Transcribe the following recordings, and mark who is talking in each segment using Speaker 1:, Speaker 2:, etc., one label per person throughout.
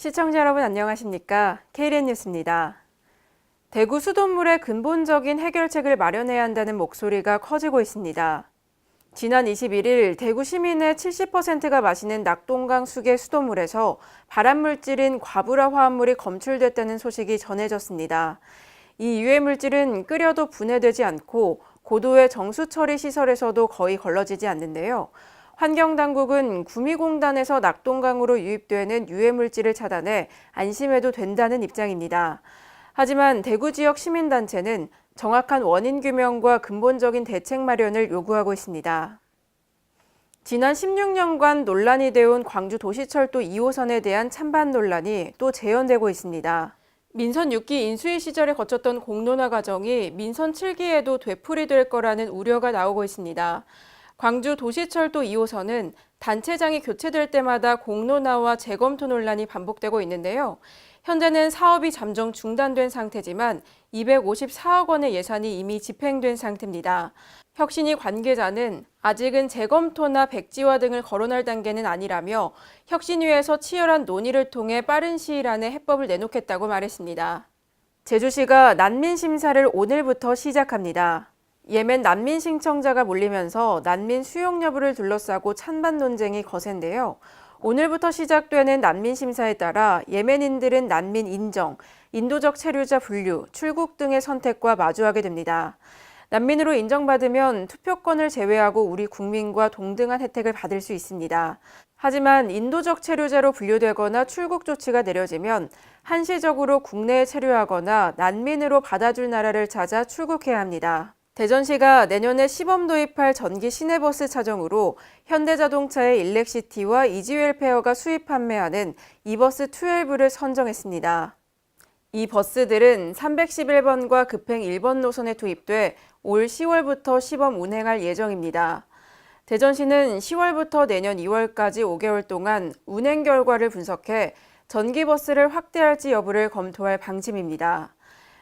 Speaker 1: 시청자 여러분 안녕하십니까? KDN 뉴스입니다. 대구 수돗물의 근본적인 해결책을 마련해야 한다는 목소리가 커지고 있습니다. 지난 21일 대구 시민의 70%가 마시는 낙동강 수계 수돗물에서 발암물질인 과부라 화합물이 검출됐다는 소식이 전해졌습니다. 이 유해 물질은 끓여도 분해되지 않고 고도의 정수 처리 시설에서도 거의 걸러지지 않는데요. 환경당국은 구미공단에서 낙동강으로 유입되는 유해물질을 차단해 안심해도 된다는 입장입니다. 하지만 대구 지역 시민단체는 정확한 원인 규명과 근본적인 대책 마련을 요구하고 있습니다. 지난 16년간 논란이 되어온 광주도시철도 2호선에 대한 찬반 논란이 또 재현되고 있습니다. 민선 6기 인수위 시절에 거쳤던 공론화 과정이 민선 7기에도 되풀이될 거라는 우려가 나오고 있습니다. 광주 도시철도 2호선은 단체장이 교체될 때마다 공론화와 재검토 논란이 반복되고 있는데요. 현재는 사업이 잠정 중단된 상태지만 254억 원의 예산이 이미 집행된 상태입니다. 혁신위 관계자는 아직은 재검토나 백지화 등을 거론할 단계는 아니라며 혁신위에서 치열한 논의를 통해 빠른 시일 안에 해법을 내놓겠다고 말했습니다. 제주시가 난민 심사를 오늘부터 시작합니다. 예멘 난민 신청자가 몰리면서 난민 수용 여부를 둘러싸고 찬반 논쟁이 거센데요. 오늘부터 시작되는 난민 심사에 따라 예멘인들은 난민 인정, 인도적 체류자 분류, 출국 등의 선택과 마주하게 됩니다. 난민으로 인정받으면 투표권을 제외하고 우리 국민과 동등한 혜택을 받을 수 있습니다. 하지만 인도적 체류자로 분류되거나 출국 조치가 내려지면 한시적으로 국내에 체류하거나 난민으로 받아줄 나라를 찾아 출국해야 합니다. 대전시가 내년에 시범 도입할 전기 시내버스 차종으로 현대자동차의 일렉시티와 이지웰페어가 수입 판매하는 이버스 12를 선정했습니다. 이 버스들은 311번과 급행 1번 노선에 투입돼 올 10월부터 시범 운행할 예정입니다. 대전시는 10월부터 내년 2월까지 5개월 동안 운행 결과를 분석해 전기버스를 확대할지 여부를 검토할 방침입니다.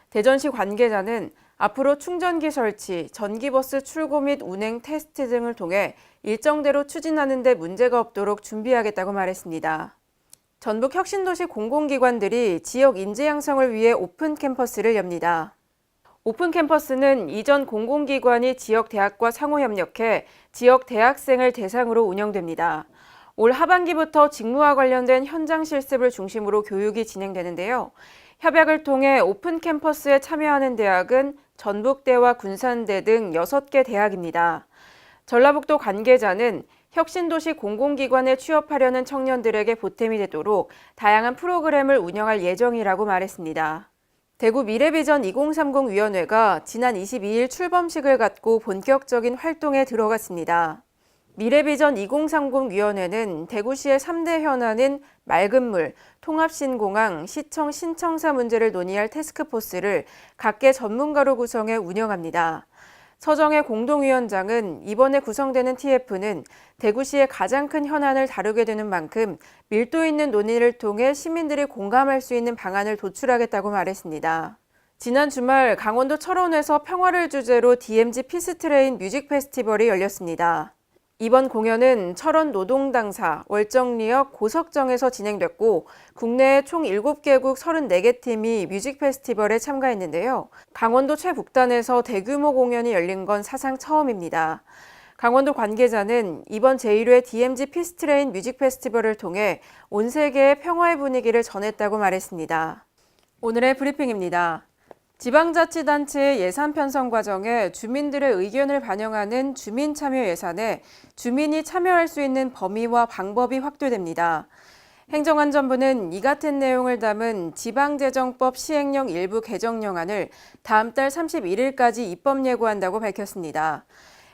Speaker 1: 대전시 관계자는 앞으로 충전기 설치, 전기버스 출고 및 운행 테스트 등을 통해 일정대로 추진하는 데 문제가 없도록 준비하겠다고 말했습니다. 전북 혁신도시 공공기관들이 지역 인재 양성을 위해 오픈 캠퍼스를 엽니다. 오픈 캠퍼스는 이전 공공기관이 지역 대학과 상호 협력해 지역 대학생을 대상으로 운영됩니다. 올 하반기부터 직무와 관련된 현장 실습을 중심으로 교육이 진행되는데요. 협약을 통해 오픈 캠퍼스에 참여하는 대학은 전북대와 군산대 등 6개 대학입니다. 전라북도 관계자는 혁신도시 공공기관에 취업하려는 청년들에게 보탬이 되도록 다양한 프로그램을 운영할 예정이라고 말했습니다. 대구 미래비전 2030위원회가 지난 22일 출범식을 갖고 본격적인 활동에 들어갔습니다. 미래비전 2030위원회는 대구시의 3대 현안인 맑은 물, 통합신공항, 시청 신청사 문제를 논의할 태스크포스를 각계 전문가로 구성해 운영합니다. 서정혜 공동위원장은 이번에 구성되는 TF는 대구시의 가장 큰 현안을 다루게 되는 만큼 밀도 있는 논의를 통해 시민들이 공감할 수 있는 방안을 도출하겠다고 말했습니다. 지난 주말 강원도 철원에서 평화를 주제로 DMZ 피스트레인 뮤직 페스티벌이 열렸습니다. 이번 공연은 철원 노동당사, 월정리역, 고석정에서 진행됐고 국내 총 7개국 34개 팀이 뮤직 페스티벌에 참가했는데요. 강원도 최북단에서 대규모 공연이 열린 건 사상 처음입니다. 강원도 관계자는 이번 제1회 DMZ 피스트레인 뮤직 페스티벌을 통해 온 세계의 평화의 분위기를 전했다고 말했습니다. 오늘의 브리핑입니다. 지방자치단체의 예산 편성 과정에 주민들의 의견을 반영하는 주민참여 예산에 주민이 참여할 수 있는 범위와 방법이 확대됩니다. 행정안전부는 이 같은 내용을 담은 지방재정법 시행령 일부 개정령안을 다음 달 31일까지 입법 예고한다고 밝혔습니다.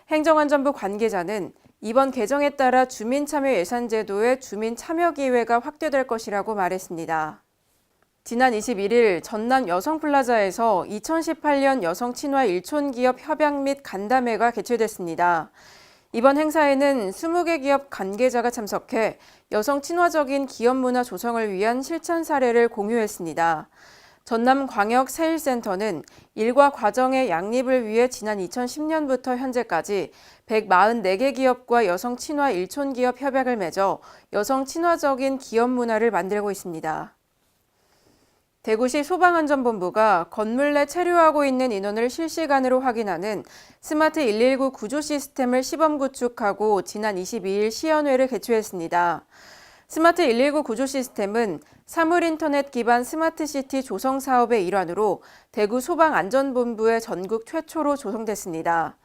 Speaker 1: 행정안전부 관계자는 이번 개정에 따라 주민참여 예산제도의 주민참여기회가 확대될 것이라고 말했습니다. 지난 21일 전남 여성플라자에서 2018년 여성친화 일촌기업 협약 및 간담회가 개최됐습니다. 이번 행사에는 20개 기업 관계자가 참석해 여성 친화적인 기업 문화 조성을 위한 실천 사례를 공유했습니다. 전남광역세일센터는 일과 과정의 양립을 위해 지난 2010년부터 현재까지 144개 기업과 여성 친화 일촌기업 협약을 맺어 여성 친화적인 기업 문화를 만들고 있습니다. 대구시 소방안전본부가 건물 내 체류하고 있는 인원을 실시간으로 확인하는 스마트 119 구조 시스템을 시범 구축하고 지난 22일 시연회를 개최했습니다. 스마트 119 구조 시스템은 사물인터넷 기반 스마트시티 조성 사업의 일환으로 대구 소방안전본부의 전국 최초로 조성됐습니다.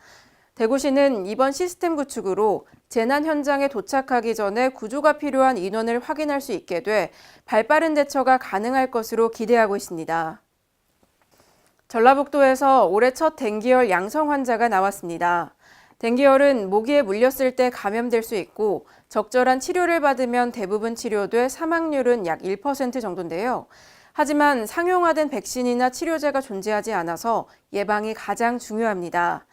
Speaker 1: 대구시는 이번 시스템 구축으로 재난 현장에 도착하기 전에 구조가 필요한 인원을 확인할 수 있게 돼 발빠른 대처가 가능할 것으로 기대하고 있습니다. 전라북도에서 올해 첫 댕기열 양성 환자가 나왔습니다. 댕기열은 모기에 물렸을 때 감염될 수 있고 적절한 치료를 받으면 대부분 치료돼 사망률은 약 1% 정도인데요. 하지만 상용화된 백신이나 치료제가 존재하지 않아서 예방이 가장 중요합니다.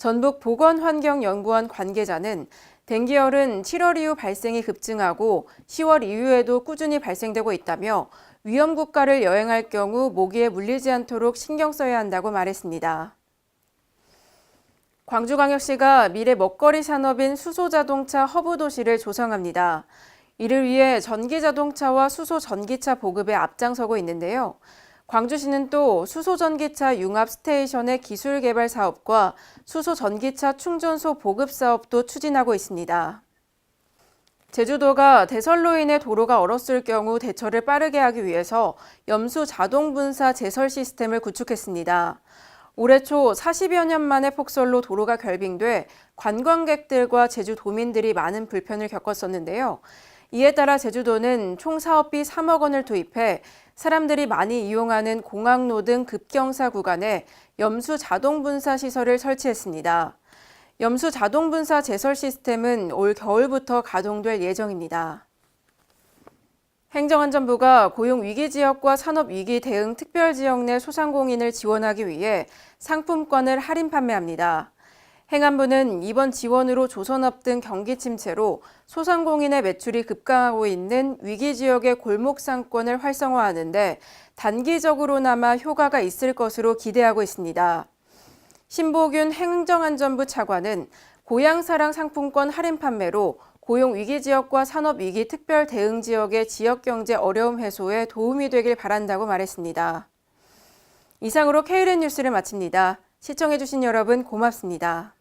Speaker 1: 전북보건환경연구원 관계자는 댕기열은 7월 이후 발생이 급증하고 10월 이후에도 꾸준히 발생되고 있다며 위험 국가를 여행할 경우 모기에 물리지 않도록 신경 써야 한다고 말했습니다. 광주광역시가 미래 먹거리 산업인 수소자동차 허브도시를 조성합니다. 이를 위해 전기자동차와 수소전기차 보급에 앞장서고 있는데요. 광주시는 또 수소전기차 융합 스테이션의 기술 개발 사업과 수소전기차 충전소 보급 사업도 추진하고 있습니다. 제주도가 대설로 인해 도로가 얼었을 경우 대처를 빠르게 하기 위해서 염수 자동 분사 제설 시스템을 구축했습니다. 올해 초 40여 년 만에 폭설로 도로가 결빙돼 관광객들과 제주도민들이 많은 불편을 겪었었는데요. 이에 따라 제주도는 총 사업비 3억 원을 투입해 사람들이 많이 이용하는 공항로 등 급경사 구간에 염수 자동 분사 시설을 설치했습니다. 염수 자동 분사 제설 시스템은 올 겨울부터 가동될 예정입니다. 행정안전부가 고용위기지역과 산업위기 대응 특별지역 내 소상공인을 지원하기 위해 상품권을 할인 판매합니다. 행안부는 이번 지원으로 조선업 등 경기 침체로 소상공인의 매출이 급감하고 있는 위기지역의 골목상권을 활성화하는데 단기적으로나마 효과가 있을 것으로 기대하고 있습니다. 신보균 행정안전부 차관은 고향사랑 상품권 할인 판매로 고용위기지역과 산업위기 특별대응지역의 지역경제 어려움 해소에 도움이 되길 바란다고 말했습니다. 이상으로 KLN 뉴스를 마칩니다. 시청해주신 여러분 고맙습니다.